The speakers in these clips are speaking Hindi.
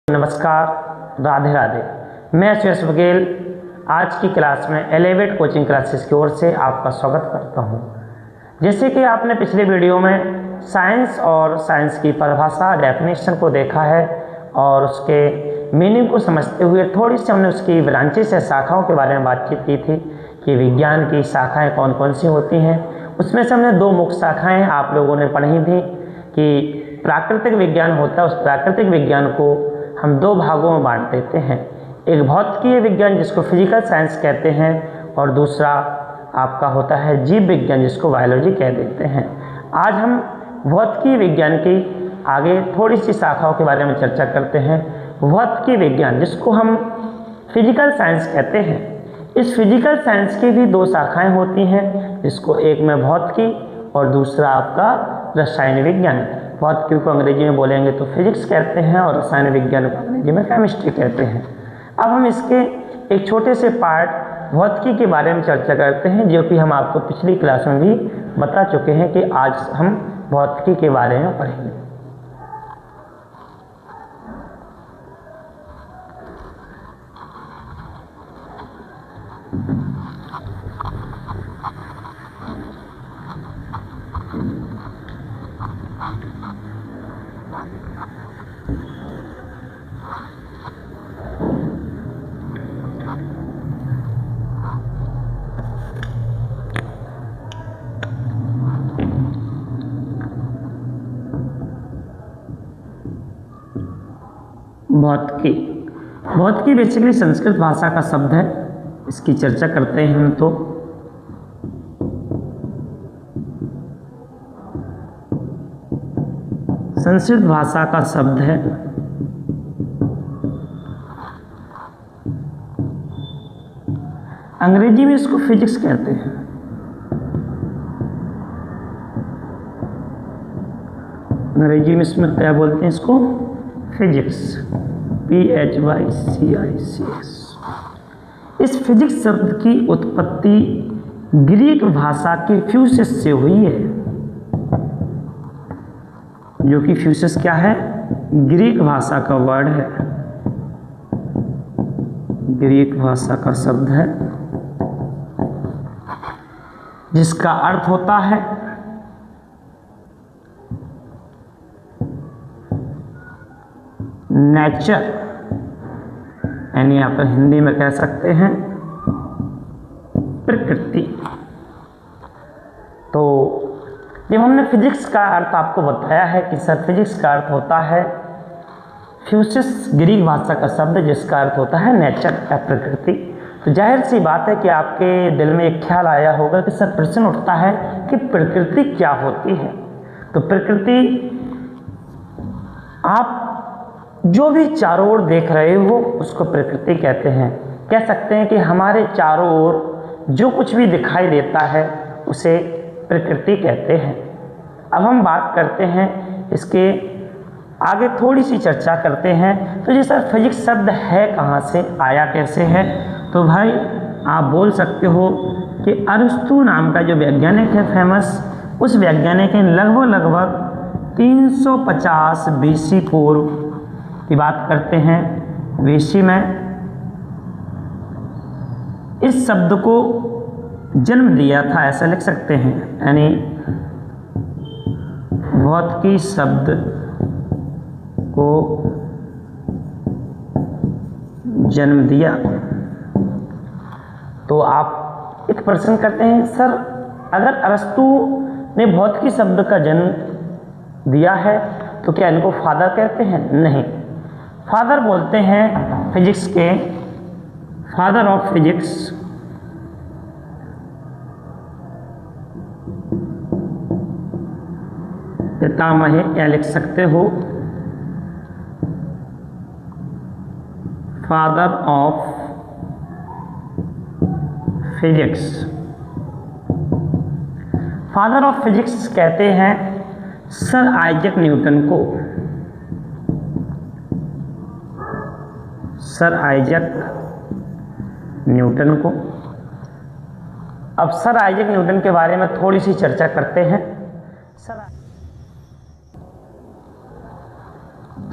नमस्कार, राधे राधे। मैं सुरेश बघेल आज की क्लास में एलिवेट कोचिंग क्लासेस की ओर से आपका स्वागत करता हूं। जैसे कि आपने पिछले वीडियो में साइंस और साइंस की परिभाषा डेफिनेशन को देखा है और उसके मीनिंग को समझते हुए थोड़ी सी हमने उसकी ब्रांचेस या शाखाओं के बारे में बातचीत की थी कि विज्ञान की शाखाएँ कौन कौन सी होती हैं। उसमें से हमने दो मुख्य शाखाएँ आप लोगों ने पढ़ी थी कि प्राकृतिक विज्ञान होता है, उस प्राकृतिक विज्ञान को हम दो भागों में बांट देते हैं। एक भौतिकीय विज्ञान जिसको फिजिकल साइंस कहते हैं और दूसरा आपका होता है जीव विज्ञान जिसको बायोलॉजी कह देते हैं। आज हम भौतिकीय विज्ञान की आगे थोड़ी सी शाखाओं के बारे में चर्चा करते हैं। भौतिकीय विज्ञान जिसको हम फिजिकल साइंस कहते हैं, इस फिजिकल साइंस की भी दो शाखाएँ होती हैं, जिसको एक में भौतिकी और दूसरा आपका रसायन विज्ञान। भौतिकी को अंग्रेजी में बोलेंगे तो फिजिक्स कहते हैं और रसायन विज्ञान को अंग्रेजी में केमिस्ट्री कहते हैं। अब हम इसके एक छोटे से पार्ट भौतिकी के बारे में चर्चा करते हैं, जो कि हम आपको पिछली क्लास में भी बता चुके हैं कि आज हम भौतिकी के बारे में पढ़ेंगे। भौतिकी बेसिकली संस्कृत भाषा का शब्द है। इसकी चर्चा करते हैं हम तो संस्कृत भाषा का शब्द है। अंग्रेजी में इसको फिजिक्स कहते हैं। अंग्रेजी में इसमें क्या बोलते हैं, इसको फिजिक्स, PHYCICS। इस फिजिक्स शब्द की उत्पत्ति ग्रीक भाषा के फ्यूसिस से हुई है, जो कि फ्यूसिस क्या है, ग्रीक भाषा का वर्ड है, ग्रीक भाषा का शब्द है, जिसका अर्थ होता है नेचर, यानी आप हिंदी में कह सकते हैं प्रकृति। तो जब हमने फिजिक्स का अर्थ आपको बताया है कि सर फिजिक्स का अर्थ होता है फ्यूसिस, ग्रीक भाषा का शब्द जिसका अर्थ होता है नेचर या प्रकृति, तो जाहिर सी बात है कि आपके दिल में एक ख्याल आया होगा कि सर प्रश्न उठता है कि प्रकृति क्या होती है। तो प्रकृति आप जो भी चारों ओर देख रहे हो उसको प्रकृति कहते हैं। कह सकते हैं कि हमारे चारों ओर जो कुछ भी दिखाई देता है उसे प्रकृति कहते हैं। अब हम बात करते हैं इसके आगे, थोड़ी सी चर्चा करते हैं। तो जी सर फिजिक्स शब्द है कहाँ से, आया कैसे है? तो भाई आप बोल सकते हो कि अरिस्टो नाम का जो वैज्ञानिक है फेमस, उस वैज्ञानिक ने लगभग 350 BC पूर्व की बात करते हैं, BC में इस शब्द को जन्म दिया था, ऐसा लिख सकते हैं। यानी भौतिकी शब्द को जन्म दिया। तो आप एक प्रश्न करते हैं, सर अगर अरिस्टो ने भौतिकी शब्द का जन्म दिया है तो क्या इनको फादर कहते हैं? नहीं, फादर बोलते हैं फिजिक्स के, फादर ऑफ फिजिक्स पितामह, या लिख सकते हो father of physics. Father of physics कहते हैं सर आइजैक न्यूटन को, सर आइजैक न्यूटन को। अब सर आइजैक न्यूटन के बारे में थोड़ी सी चर्चा करते हैं।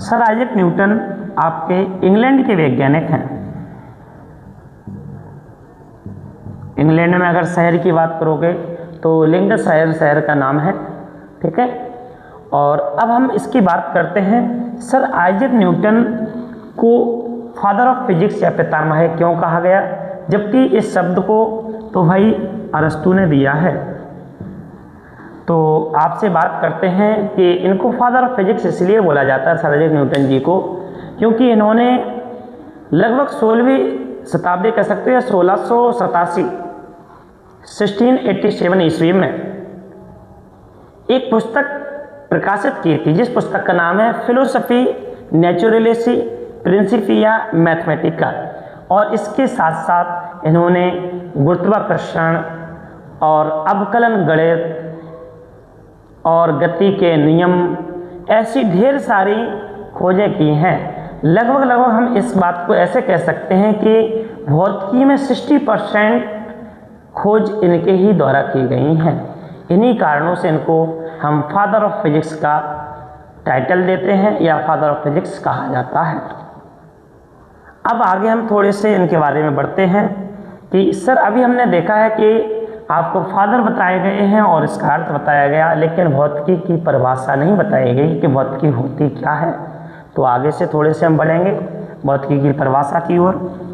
सर आइजैक न्यूटन आपके इंग्लैंड के वैज्ञानिक हैं। इंग्लैंड में अगर शहर की बात करोगे तो लिंकशायर शहर का नाम है, ठीक है। और अब हम इसकी बात करते हैं, सर आइजैक न्यूटन को फादर ऑफ फिजिक्स या पितामह क्यों कहा गया, जबकि इस शब्द को तो भाई अरस्तु ने दिया है। तो आपसे बात करते हैं कि इनको फादर ऑफ फिजिक्स इसलिए बोला जाता है सर आइजैक न्यूटन जी को, क्योंकि इन्होंने लगभग 16वीं शताब्दी कह सकते हैं 1687 ईस्वी में एक पुस्तक प्रकाशित की थी, जिस पुस्तक का नाम है फिलोसफी नेचुरलिसी प्रिंसिपिया मैथमेटिका। और इसके साथ साथ इन्होंने गुरुत्वाकर्षण और अवकलन गणित और गति के नियम ऐसी ढेर सारी खोजें की हैं। लगभग हम इस बात को ऐसे कह सकते हैं कि भौतिकी में 60% खोज इनके ही द्वारा की गई हैं। इन्हीं कारणों से इनको हम फादर ऑफ फिजिक्स का टाइटल देते हैं या फादर ऑफ फिजिक्स कहा जाता है। अब आगे हम थोड़े से इनके बारे में बढ़ते हैं कि सर अभी हमने देखा है कि आपको फादर बताए गए हैं और इसका अर्थ बताया गया, लेकिन भौतिकी की परिभाषा नहीं बताई गई कि भौतिकी होती क्या है। तो आगे से थोड़े से हम बढ़ेंगे भौतिकी की परिभाषा की ओर।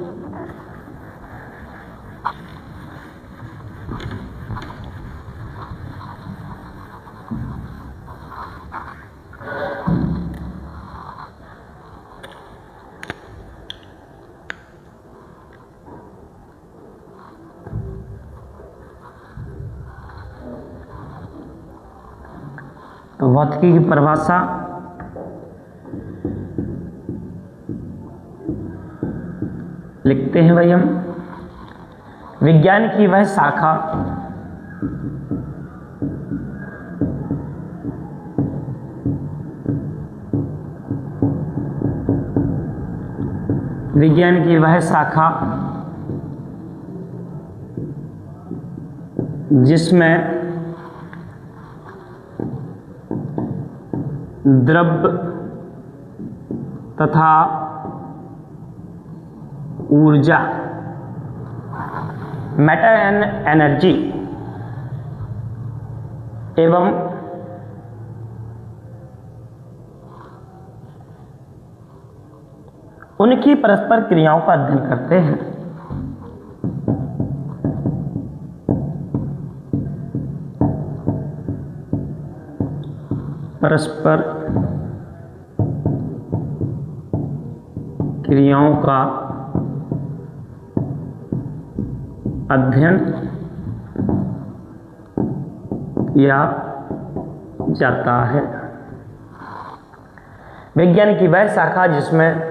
तो भौतिकी की परिभाषा लिखते हैं भाई हम, विज्ञान की वह शाखा जिसमें द्रव्य तथा ऊर्जा मैटर एंड एनर्जी एवं उनकी परस्पर क्रियाओं का अध्ययन करते हैं। परस्पर क्रियाओं का अध्ययन किया जाता है। विज्ञान की वह शाखा जिसमें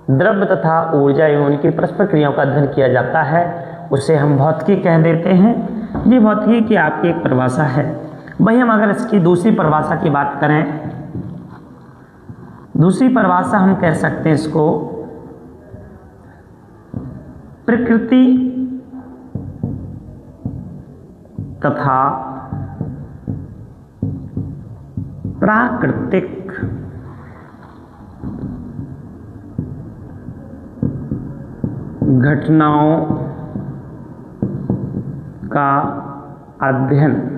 द्रव्य तथा ऊर्जा एवं उनकी परस्पर क्रियाओं का अध्ययन किया जाता है उसे हम भौतिकी कह देते हैं। ये भौतिकी की आपकी एक परिभाषा है। वही हम अगर इसकी दूसरी परिभाषा की बात करें, दूसरी परिभाषा हम कह सकते हैं इसको प्रकृति तथा प्राकृतिक घटनाओं का अध्ययन।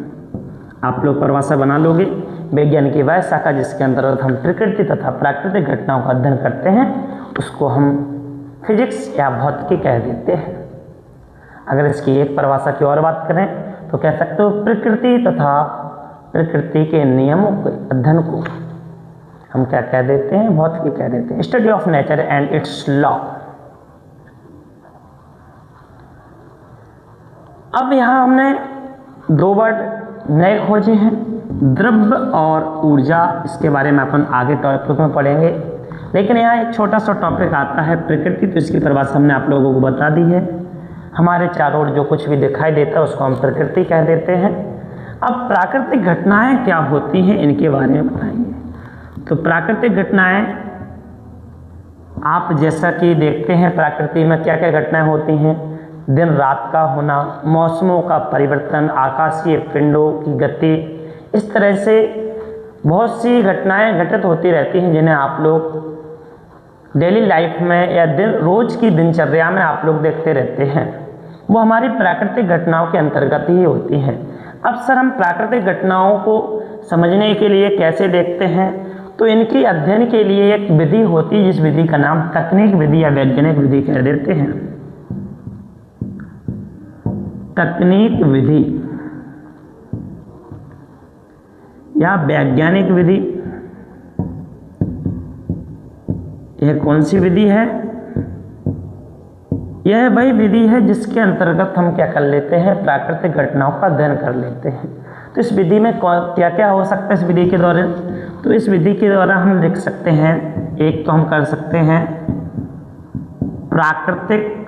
आप लोग परिभाषा बना लोगे, विज्ञान की वह शाखा जिसके अंतर्गत हम प्रकृति तथा प्राकृतिक घटनाओं का अध्ययन करते हैं उसको हम फिजिक्स या भौतिकी कह देते हैं। अगर इसकी एक परिभाषा की और बात करें तो कह सकते हो प्रकृति तथा प्रकृति के नियमों के अध्ययन को हम क्या कह देते हैं, भौतिकी कह देते हैं, study of nature and it's law. अब यहाँ हमने दो वर्ड नए खोजे हैं, द्रव्य और ऊर्जा। इसके बारे में अपन आगे टॉपिक में पढ़ेंगे, लेकिन यहाँ एक छोटा सा टॉपिक आता है प्रकृति। तो इसकी परिभाषा हमने आप लोगों को बता दी है। हमारे चारों ओर जो कुछ भी दिखाई देता है उसको हम प्रकृति कह देते हैं। अब प्राकृतिक घटनाएं क्या होती हैं इनके बारे में बताएंगे। तो प्राकृतिक घटनाएं आप जैसा कि देखते हैं प्रकृति में क्या क्या घटनाएं होती हैं, दिन रात का होना, मौसमों का परिवर्तन, आकाशीय पिंडों की गति, इस तरह से बहुत सी घटनाएं घटित होती रहती हैं जिन्हें आप लोग डेली लाइफ में या रोज की दिनचर्या में आप लोग देखते रहते हैं, वो हमारी प्राकृतिक घटनाओं के अंतर्गत ही होती हैं। अब सर हम प्राकृतिक घटनाओं को समझने के लिए कैसे देखते हैं, तो इनकी अध्ययन के लिए एक विधि होती है, जिस विधि का नाम तकनीक विधि या वैज्ञानिक विधि कह देते हैं। तकनीक विधि या वैज्ञानिक विधि, यह कौन सी विधि है? यह वही विधि है जिसके अंतर्गत हम क्या कर लेते हैं, प्राकृतिक घटनाओं का अध्ययन कर लेते हैं। तो इस विधि में क्या क्या हो सकता है इस विधि के द्वारा? तो इस विधि के द्वारा हम लिख सकते हैं, एक तो हम कर सकते हैं प्राकृतिक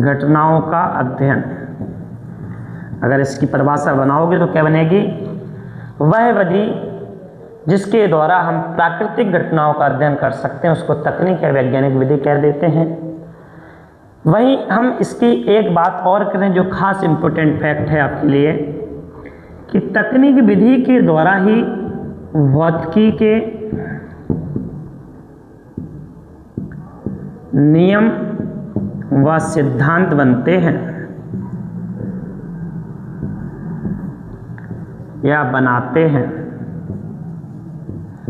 घटनाओं का अध्ययन। अगर इसकी परिभाषा बनाओगे तो क्या बनेगी? वह विधि जिसके द्वारा हम प्राकृतिक घटनाओं का अध्ययन कर सकते हैं उसको तकनीक या वैज्ञानिक विधि कह देते हैं। वहीं हम इसकी एक बात और करें जो खास इम्पोर्टेंट फैक्ट है आपके लिए, कि तकनीक विधि के द्वारा ही भौतिकी के नियम व सिद्धांत बनते हैं या बनाते हैं।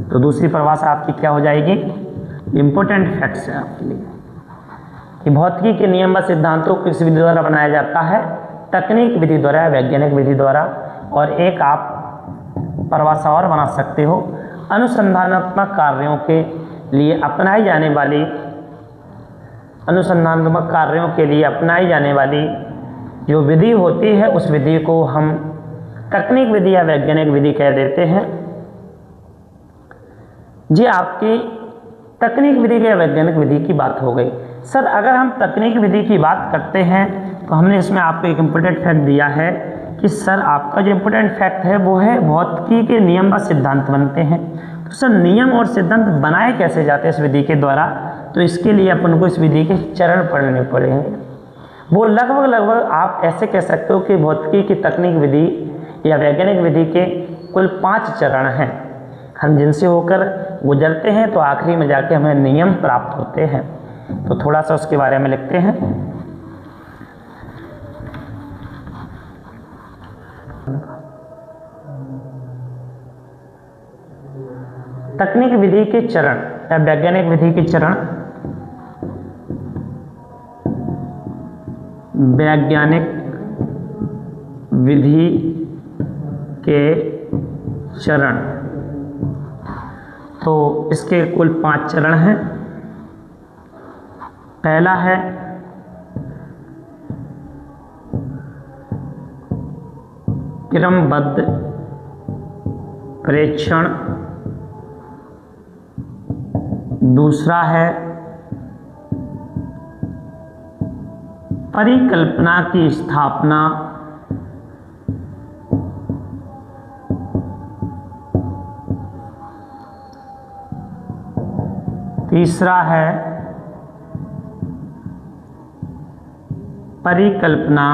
तो दूसरी परिभाषा आपकी क्या हो जाएगी? इम्पोर्टेंट फैक्ट्स है आपके लिए कि भौतिकी के नियम व सिद्धांतों को किस विधि द्वारा बनाया जाता है? तकनीक विधि द्वारा, वैज्ञानिक विधि द्वारा। और एक आप परिभाषा और बना सकते हो, अनुसंधानात्मक कार्यों के लिए अपनाई जाने वाली जो विधि होती है उस विधि को हम तकनीक विधि या वैज्ञानिक विधि कह देते हैं। जी आपकी तकनीक विधि या वैज्ञानिक विधि की बात हो गई। सर अगर हम तकनीक विधि की बात करते हैं तो हमने इसमें आपको एक इम्पोर्टेंट फैक्ट दिया है कि सर आपका जो इम्पोर्टेंट फैक्ट है वो है भौतिकी के नियम व सिद्धांत बनते हैं। तो सर नियम और सिद्धांत बनाए कैसे जाते हैं इस विधि के द्वारा? तो इसके लिए अपन को इस विधि के चरण पढ़ने पड़ेंगे। वो लगभग आप ऐसे कह सकते हो कि भौतिकी की तकनीक विधि या वैज्ञानिक विधि के कुल 5 चरण हैं। हम जिनसे होकर गुजरते हैं तो आखिरी में जाके हमें नियम प्राप्त होते हैं। तो थोड़ा सा उसके बारे में लिखते हैं। तकनीक विधि के चरण या वैज्ञानिक विधि के चरण। वैज्ञानिक विधि के चरण, तो इसके कुल 5 चरण हैं। पहला है क्रमबद्ध प्रेक्षण, दूसरा है परिकल्पना की स्थापना, तीसरा है परिकल्पना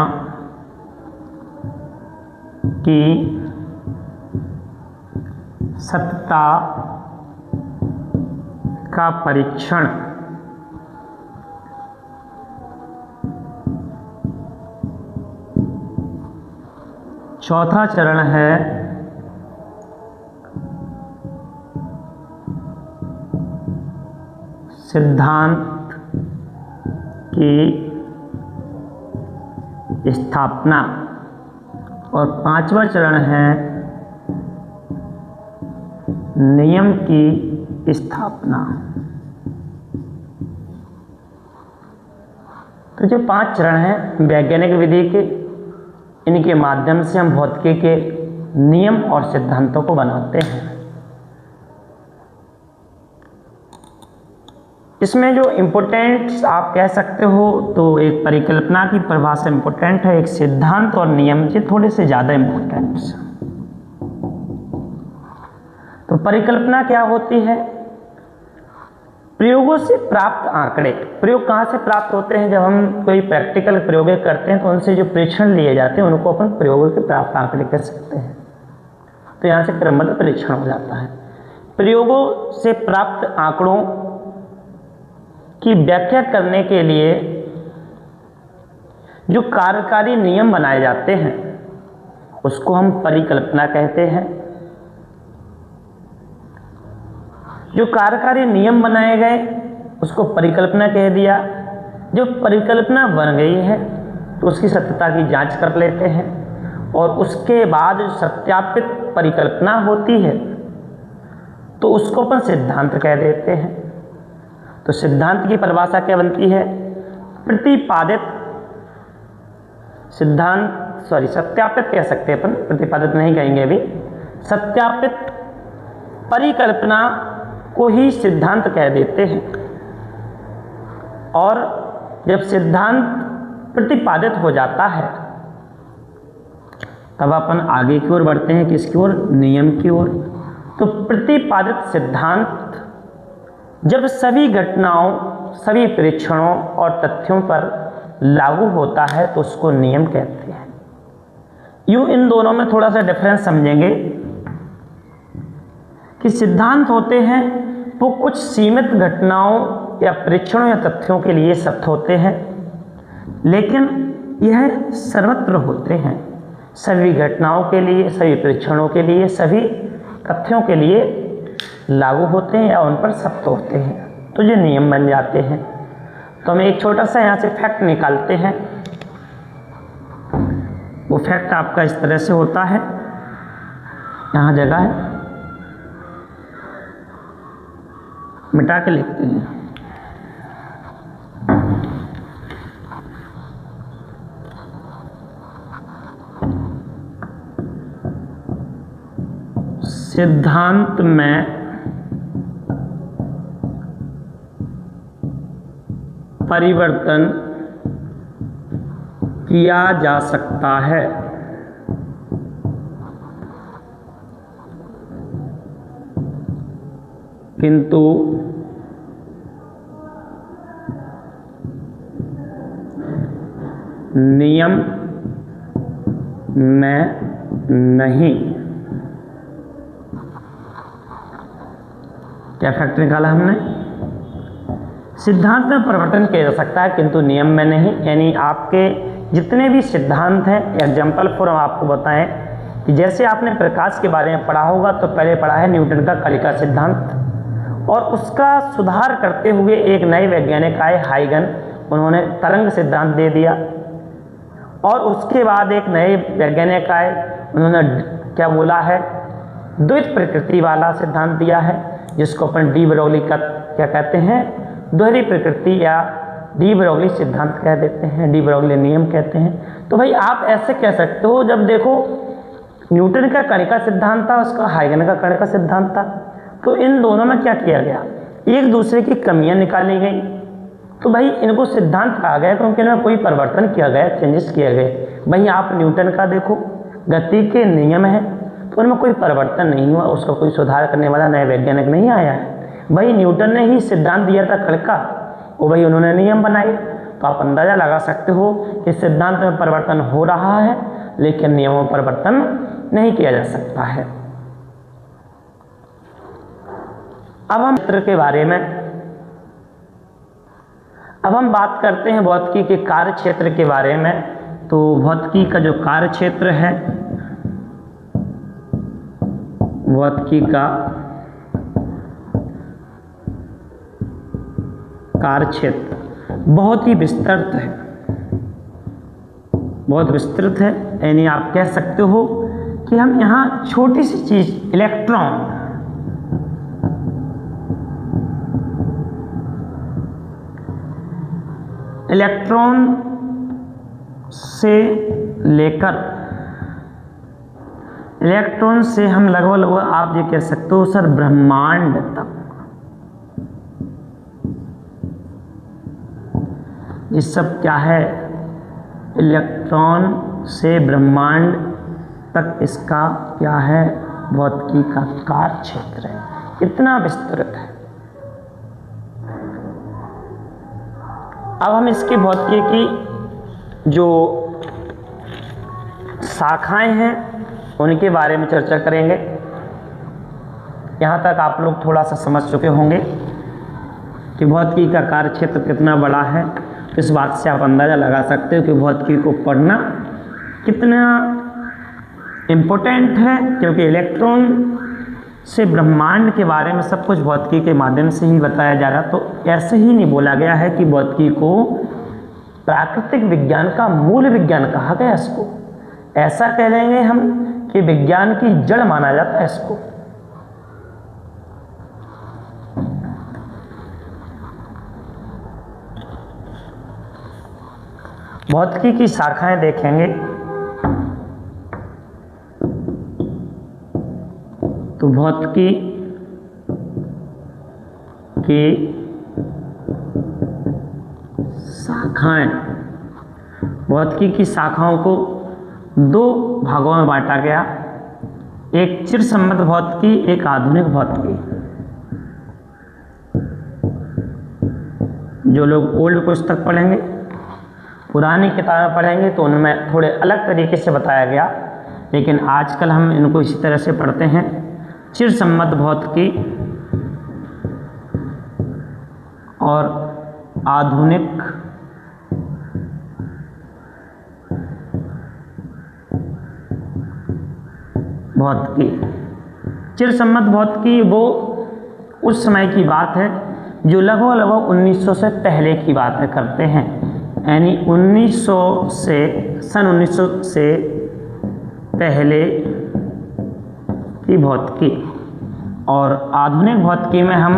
की सत्यता का परीक्षण, चौथा चरण है सिद्धांत की स्थापना और 5वां चरण है नियम की स्थापना। तो जो 5 चरण हैं वैज्ञानिक विधि के, इनके माध्यम से हम भौतिकी के नियम और सिद्धांतों को बनाते हैं। इसमें जो इम्पोर्टेंट आप कह सकते हो तो एक परिकल्पना की परिभाषा इम्पोर्टेंट है, एक सिद्धांत और नियम ये थोड़े से ज़्यादा इम्पोर्टेंट है। तो परिकल्पना क्या होती है? प्रयोगों से प्राप्त आंकड़े। प्रयोग कहाँ से प्राप्त होते हैं? जब हम कोई प्रैक्टिकल प्रयोग करते हैं तो उनसे जो प्रेक्षण लिए जाते हैं उनको अपन प्रयोगों के प्राप्त आंकड़े कह सकते हैं। तो यहाँ से क्रमबद्ध परीक्षण हो जाता है। प्रयोगों से प्राप्त आंकड़ों की व्याख्या करने के लिए जो कार्यकारी नियम बनाए जाते हैं उसको हम परिकल्पना कहते हैं। जो कार्यकारी नियम बनाए गए उसको परिकल्पना कह दिया। जो परिकल्पना बन गई है तो उसकी सत्यता की जांच कर लेते हैं और उसके बाद जो सत्यापित परिकल्पना होती है तो उसको अपन सिद्धांत कह देते हैं। तो सिद्धांत की परिभाषा क्या बनती है? प्रतिपादित सिद्धांत सत्यापित कह सकते हैं अपन, प्रतिपादित नहीं कहेंगे अभी। सत्यापित परिकल्पना को ही सिद्धांत कह देते हैं। और जब सिद्धांत प्रतिपादित हो जाता है तब अपन आगे की ओर बढ़ते हैं, किसकी ओर? नियम की ओर। तो प्रतिपादित सिद्धांत जब सभी घटनाओं, सभी परीक्षणों और तथ्यों पर लागू होता है तो उसको नियम कहते हैं। यूं इन दोनों में थोड़ा सा डिफरेंस समझेंगे कि सिद्धांत होते हैं वो कुछ सीमित घटनाओं या परीक्षणों या तथ्यों के लिए सत्य होते हैं, लेकिन यह सर्वत्र होते हैं, सभी घटनाओं के लिए, सभी परीक्षणों के लिए, सभी तथ्यों के लिए लागू होते हैं या उन पर सत्य होते हैं, तो ये नियम बन जाते हैं। तो हम एक छोटा सा यहाँ से फैक्ट निकालते हैं। वो फैक्ट आपका इस तरह से होता है, यहाँ जगह है, मिटा के लिखते हैं। सिद्धांत में परिवर्तन किया जा सकता है, किंतु नियम में नहीं। क्या फैक्ट निकाला हमने? सिद्धांत में परिवर्तन किया जा सकता है किंतु नियम में नहीं। यानी आपके जितने भी सिद्धांत हैं, एग्जाम्पल फॉर हम आपको बताएं कि जैसे आपने प्रकाश के बारे में पढ़ा होगा तो पहले पढ़ा है न्यूटन का कणिका सिद्धांत, और उसका सुधार करते हुए एक नए वैज्ञानिक आए हाइगन, उन्होंने तरंग सिद्धांत दे दिया। और उसके बाद एक नए वैज्ञानिक आए, उन्होंने क्या बोला है, द्वैत प्रकृति वाला सिद्धांत दिया है, जिसको अपन डी ब्रोगली का क्या कहते हैं, दोहरी प्रकृति या डी ब्रोगली सिद्धांत कह देते हैं, डी ब्रोगली नियम कहते हैं। तो भाई आप ऐसे कह सकते हो, जब देखो न्यूटन का कणिका सिद्धांत था, उसका हाइगन का कणिका सिद्धांत था, तो इन दोनों में क्या किया गया, एक दूसरे की कमियां निकाली गई, तो भाई इनको सिद्धांत कहा गया क्योंकि इनमें कोई परिवर्तन किया गया, चेंजेस किए गए। भाई आप न्यूटन का देखो, गति के नियम है तो उनमें कोई परिवर्तन नहीं हुआ, उसका कोई सुधार करने वाला नया वैज्ञानिक नहीं आया है। भाई न्यूटन ने ही सिद्धांत दिया था कणिका, वो भाई उन्होंने नियम बनाए। तो आप अंदाजा लगा सकते हो कि सिद्धांत में परिवर्तन हो रहा है लेकिन नियमों में परिवर्तन नहीं किया जा सकता है। अब हम क्षेत्र के बारे में, अब हम बात करते हैं भौतिकी के कार्य क्षेत्र के बारे में। तो भौतिकी का जो कार्य क्षेत्र है, भौतिकी का कार्य क्षेत्र बहुत ही विस्तृत है, बहुत विस्तृत है। यानी आप कह सकते हो कि हम यहाँ छोटी सी चीज इलेक्ट्रॉन, इलेक्ट्रॉन से लेकर, इलेक्ट्रॉन से हम लगभग आप ये कह सकते हो सर ब्रह्मांड तक, ये सब क्या है, इलेक्ट्रॉन से ब्रह्मांड तक इसका क्या है, भौतिकी का कार्य क्षेत्र है, इतना विस्तृत है। अब हम इसकी भौतिकी की जो शाखाएं हैं उनके बारे में चर्चा करेंगे। यहाँ तक आप लोग थोड़ा सा समझ चुके होंगे कि भौतिकी का कार्य क्षेत्र कितना बड़ा है। इस बात से आप अंदाज़ा लगा सकते हो कि भौतिकी को पढ़ना कितना इम्पोर्टेंट है, क्योंकि इलेक्ट्रॉन से ब्रह्मांड के बारे में सब कुछ भौतिकी के माध्यम से ही बताया जा रहा। तो ऐसे ही नहीं बोला गया है कि भौतिकी को प्राकृतिक विज्ञान का मूल विज्ञान कहा गया। इसको ऐसा कह देंगे हम कि विज्ञान की जड़ माना जाता है इसको। भौतिकी की शाखाएं देखेंगे तो भौतिकी की शाखाएं, भौतिकी की शाखाओं को दो भागों में बांटा गया, एक चिरसम्मत भौतिकी, एक आधुनिक भौतिकी। जो लोग ओल्ड पुस्तक पढ़ेंगे, पुरानी किताबें पढ़ेंगे तो उनमें थोड़े अलग तरीके से बताया गया, लेकिन आजकल हम इनको इसी तरह से पढ़ते हैं। चिरसम्मत भौतिकी और आधुनिक भौतिकी। चिरसम्मत भौतिकी वो उस समय की बात है जो लगभग 1900 से पहले की बात करते हैं, यानी 1900 से सन 1900 से पहले की भौतिकी। और आधुनिक भौतिकी में हम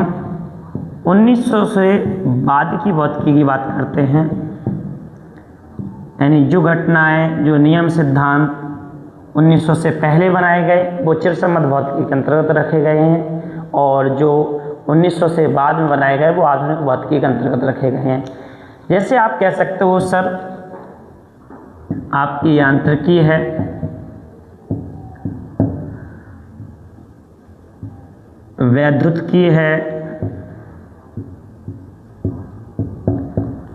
1900 से बाद की भौतिकी की बात करते हैं, यानी जो घटनाएं, जो नियम सिद्धांत 1900 से पहले बनाए गए वो चिरसम्मत भौतिकी के अंतर्गत रखे गए हैं, और जो 1900 से बाद में बनाए गए वो आधुनिक भौतिकी के अंतर्गत रखे गए हैं। जैसे आप कह सकते हो सर आपकी यांत्रिकी है, वैद्युतिकी है,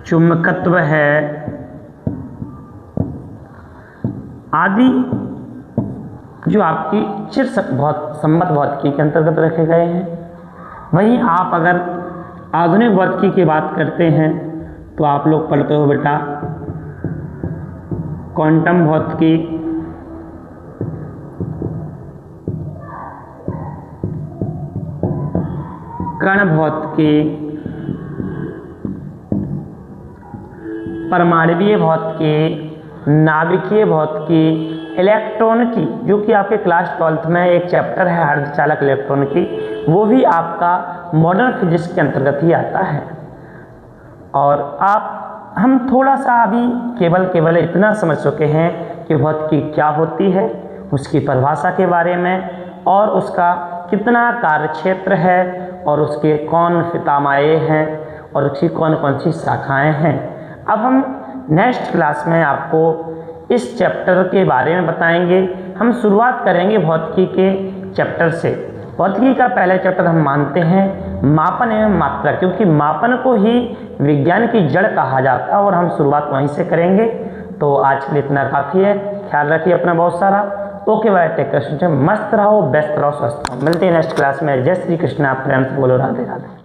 चुंबकत्व है आदि, जो आपकी चिरसम्मत भौतिकी के अंतर्गत रखे गए हैं। वहीं आप अगर आधुनिक भौतिकी की बात करते हैं तो आप लोग पढ़ते हो बेटा क्वांटम भौतिकी, कण भौतिकी, परमाणुवीय भौतिकी, नाभिकीय भौतिकी, इलेक्ट्रॉन की, जो कि आपके क्लास 12th में एक चैप्टर है अर्धचालक इलेक्ट्रॉन की, वो भी आपका मॉडर्न फिजिक्स के अंतर्गत ही आता है। और हम थोड़ा सा अभी केवल इतना समझ चुके हैं कि भौतिकी क्या होती है, उसकी परिभाषा के बारे में, और उसका कितना कार्यक्षेत्र है, और उसके कौन पितामह हैं, और उसकी कौन कौन सी शाखाएं हैं। अब हम नेक्स्ट क्लास में आपको इस चैप्टर के बारे में बताएंगे। हम शुरुआत करेंगे भौतिकी के चैप्टर से। भौतिकी का पहला चैप्टर हम मानते हैं मापन एवं मात्रा, क्योंकि मापन को ही विज्ञान की जड़ कहा जाता है, और हम शुरुआत वहीं से करेंगे। तो आज के लिए इतना काफ़ी है। ख्याल रखिए अपना बहुत सारा। ओके बाय, टेक केयर, मस्त रहो, व्यस्त रहो, स्वस्थ रहो। मिलते हैं नेक्स्ट क्लास में। जय श्री कृष्ण। आप प्रेम से बोलो राधे राधे।